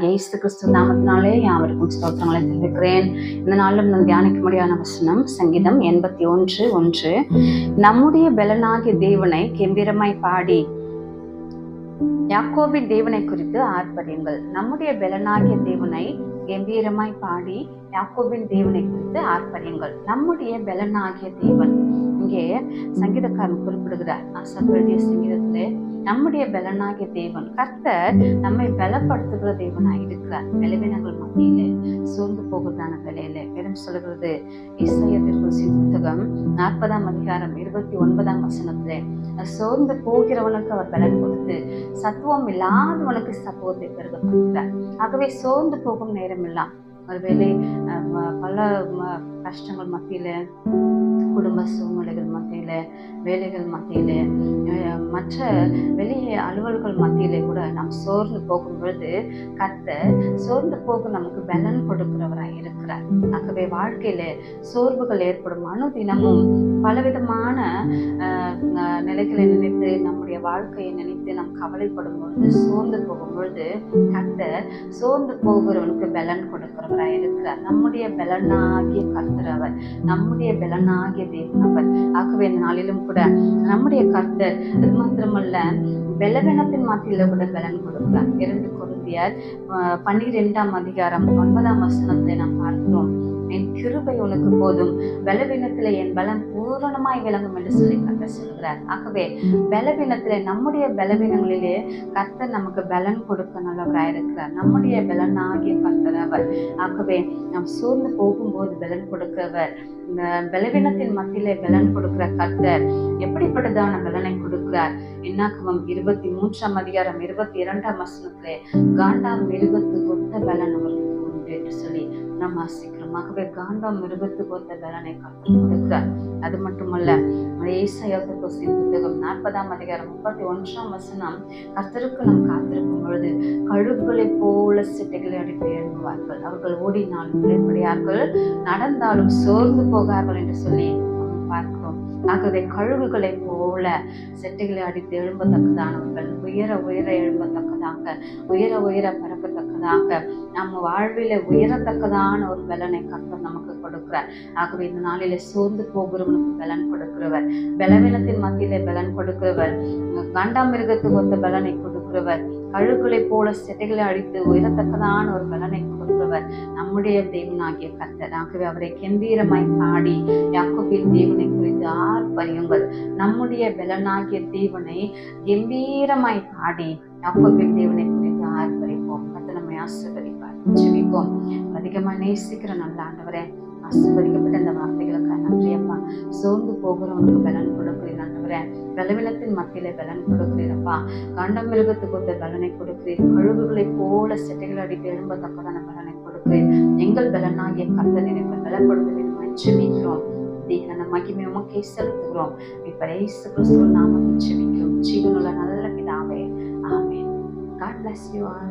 ஆண்டவராகிய இயேசு கிறிஸ்து நாமத்தினாலே யாவருக்கும் ஸ்தோத்திரங்களை தெரிவிக்கிறேன். இந்த நாளிலும் நான் தியானிக்க முடியாத வசனம் சங்கீதம் 81:1. நம்முடைய பெலனாகிய தேவனை கெம்பீரமாய் பாடி யாக்கோபின் தேவனை குறித்து ஆர்ப்பரியுங்கள். நம்முடைய பெலனாகிய தேவனை கம்பீரமாய் பாடி யாக்கோபின் தேவனை குறித்து ஆர்ப்பரியுங்கள். நம்முடைய பெலனாகிய தேவன் இங்கே சங்கீதக்காரன் குறிப்பிடுகிறார். ஆசாரியருடைய சங்கீதத்திலே நம்முடைய பெலனாகிய தேவன் கர்த்தர் நம்மை பலப்படுத்துகிற தேவனாய் இருக்கிறார். பலவீனங்கள் மத்தியிலே சோர்ந்து போகிறதான வேலையில வேதம் சொல்கிறது ஏசாயா தீர்க்கதரிசியின் புத்தகம் 40:29 சோர்ந்து போகிறவனுக்கு அவர் பலன் கொடுத்து சத்துவம் இல்லாதவனுக்கு சத்துவத்தை பெருகப்படுகிறார். ஆகவே சோர்ந்து போகும் நேரம் எல்லாம் ஒருவேளை பல கஷ்டங்கள் மத்தியில, குடும்ப சூழ்நிலைகள் மத்தியில, வேலைகள் மத்தியில, மற்ற வெளியே அலுவல்கள் மத்தியிலே கூட நாம் சோர்ந்து போகும் பொழுது கர்த்தர் சோர்ந்து போக நமக்கு பலன் கொடுக்கிறவராய் இருக்கிறார். ஆகவே வாழ்க்கையில சோர்வுகள் ஏற்படும் அனுதினமும் பலவிதமான நிலைகளை நினைத்து நம்முடைய வாழ்க்கையை நினைத்து நாம் கவலைப்படும் பொழுது சோர்ந்து போகும் பொழுது கர்த்தர் சோர்ந்து போகிறவனுக்கு பலன் கொடுக்கிறவராய் இருக்கிறார். நம்முடைய பலனாகிய கர்த்தர் அவர், நம்முடைய பலனாகிய தேவன் அவர். ஆகவே இந்த நாளிலும் கூட நம்முடைய கர்த்தர் அது மாத்திரமல்ல பலவீனத்தின் மத்தியில கூட பலன் கொடுக்கிறார். 2 கொரிந்தியர் 12:9 நாம் பார்க்கிறோம். என் கிருபை உனக்கு போதும், பலவீனத்திலே என் பலம் பூரணமாய் விளங்கும் என்று சொல்லி கர்த்தர் சொல்கிறார். ஆகவே பலவீனத்திலே, நம்முடைய பலவீனங்களிலே கர்த்தர் நமக்கு பலன் கொடுக்க நல்லவராயிருக்கிறார். நம்முடைய பலனாகிய கர்த்தர் அவர். ஆகவே நாம் சோர்ந்து போகும்போது பலன் கொடுக்கிறவர், இந்த பலவீனத்தின் மத்தியிலே பலன் கொடுக்கிற கர்த்தர் எப்படிப்பட்டதான பலனை கொடுக்கிறார்? என்னாகமம் 23:22 காண்டாம் மிருகத்துக்கு ஒத்த பலன் அவர்களுக்கு உண்டு என்று சொல்லி நாம் வாசிக்கிறோம். ஆகவே காண்டாம் மிருகத்துக்கு ஒத்த பலனை கர்த்தர் கொடுக்கிறார். அது மட்டுமல்ல, ஏசாயா தீர்க்கதரிசியின் புத்தகம் 40:31 கர்த்தருக்கு நாம் காத்திருக்கும் பொழுது கழுகுகளை போல சிட்டைகளை அடித்து எழும்புவார்கள், அவர்கள் ஓடினாலும் விளைப்படையார்கள், நடந்தாலும் சோர்ந்து போகார்கள் என்று சொல்லி பார்க்கிறோம். ஆகவே கழுகுகளை போல செட்டைகளை அடித்து எழும்பத்தக்கதானவர்கள், உயர உயர எழும்பத்தக்கதாக, உயர உயர பறக்கத்தக்கதாக, நம்ம வாழ்வில உயரத்தக்கதான ஒரு பலனை கர்த்தர் நமக்கு கொடுக்கிறார். ஆகவே இந்த நாளில சோர்ந்து போகிறவனுக்கு பலன் கொடுக்கிறவர், பலவீனத்தின் மத்தியிலே பலன் கொடுக்கிறவர், காண்டாமிருகத்துக்கு ஒத்த பலனை கொடுக்கிறவர், கழுகுகளை போல செட்டைகளை அடித்து உயரத்தக்கதான ஒரு பலனை கொடுக்கிறவர் நம்முடைய தேவனாகிய கர்த்தர். ஆகவே அவரை கம்பீரமாய் பாடி யாக்கோபின் தேவனை குறித்து ஆர்ப்பரியுங்கள். நம்முடைய பலனாகிய தேவனை கம்பீரமாய் பாடி யாக்கோபின் தேவனை குறித்து ஆர்ப்பரிப்போம். கர்த்தர் நம்மை ஆசீர்வதிப்பார். ஜெபிப்போம். அதிகமா நேசிக்கிற நல்ல ஆண்டவரே, ஆசீர்வதிக்கப்பட்ட இந்த வார்த்தைகளுக்காக நன்றி அப்பா. சோர்ந்து போகிறவனுக்கு பலன் கொடுக்கிறீர் ஆண்டவரே, பலவீனத்தின் மத்தியில பலன் கொடுக்கிறீரப்பா. காண்டமிருகத்துக்கு ஒத்த பலனை கொடுக்கிறீர், கழுகுகளை போல செட்டைகள் அடித்து எழும்பத்தக்கதான பலனை கொடுக்கிறீர். எங்கள் பலனாகிய கர்த்தர் எனக்கு பலப்படுத்துவீர் ஜெபிக்கிறோம். தீகன மகிமை உமக்கே செலுத்துகிறோம். இப்ப இயேசு கிறிஸ்துவின் நாமத்தில் ஜெபிக்கிறோம். ஜீவனுள்ள நல்ல பிதாவே, ஆமென். God bless you all.